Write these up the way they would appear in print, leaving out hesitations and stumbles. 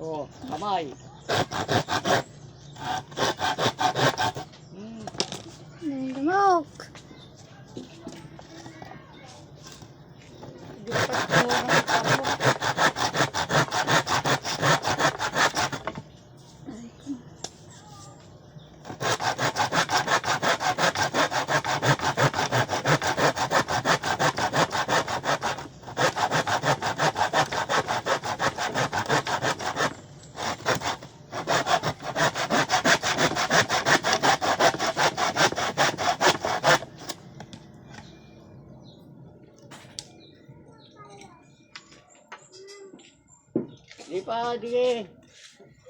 Oh, kamay. Lamok. Di pa, di.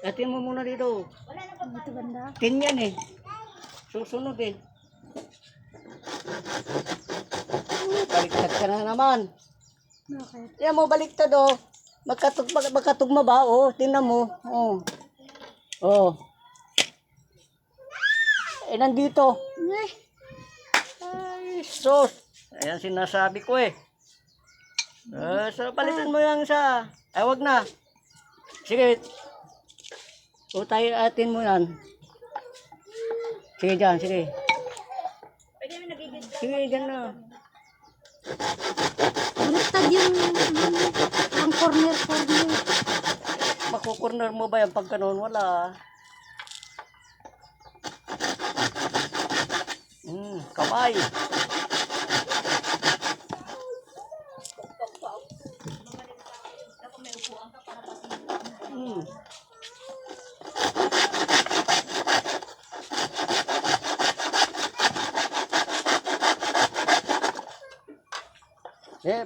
Atin mo muna dito. Dito banda. Tin yan eh. Susunod eh. Baliktad ka na naman. Bakit? Yan mo, baliktad oh. Magkatugma ba? Oh, tingnan mo. Oh. Oh. Eh, nandito. Eh, Ay, sus. Ayan sinasabi ko eh. So, palitan mo yan sa... Ay, wag na. Sige. Utayin atin mo yan. Sige dyan, sige. Sige, dyan na. baliktad yung ang corner. Makukorner mo ba yan pag ganun? Wala. Kamay.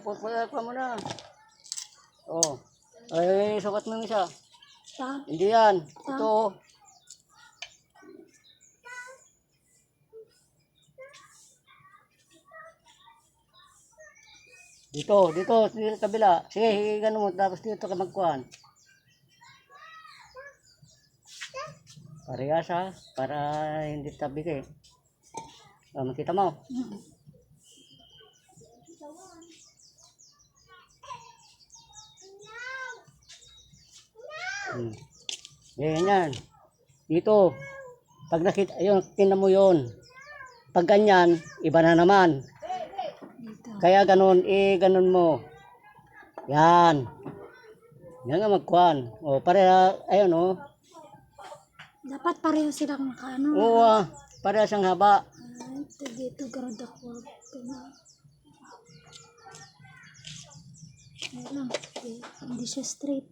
Pupulat pa mo na. Oh. Ay, sukat mo yung isa. Sa? Hindi yan. Ito. Dito sa kabila. Sige, gano'n mo. Tapos dito ka magkuhan. Parehas ha. Para hindi tabi ka eh. Oh, makita mo. Yan. Dito. Pag nakita, ayun, tingnan mo yun. Pag ganyan, iba na naman. Dito. Kaya ganun, ganun mo. Yan. Yan nga magkuhan. O, pareha, ayun o. Dapat pareho silang nakaano. Oo, pareha siyang haba. Ay, dito garod ako. Ayun lang. Hindi siya straight.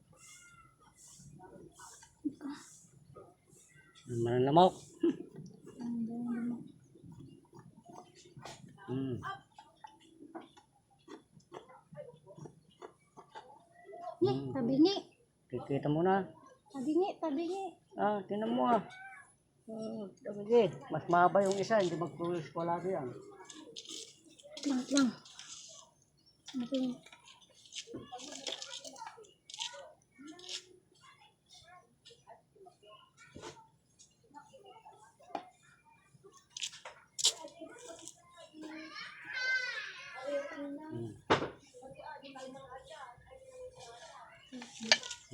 Mananamok. Tabingi. Kikita mo na. Tabingi. Tinan mo ah. Sige, mas mahaba yung isa, hindi magtulis ko lagi yan. Lang. Ano po yun?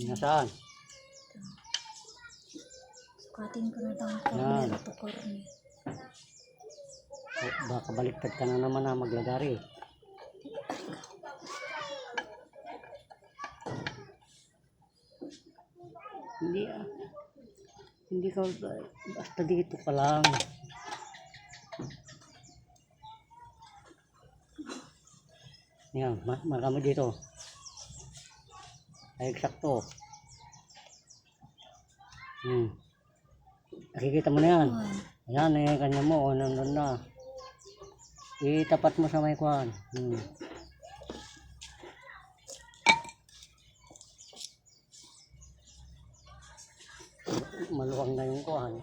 Nasaan? Sukatin ko na daw ang Yan. corner to corner. Baka baliktad ka na naman na maglagari. Hindi ka, basta dito ka lang. Yan, marami dito. Ay, eksakto. Nakikita mo na yan. Ayan, kanya mo, nandun na. Itapat mo sa may kuhan. Maluwang na yung kuhan.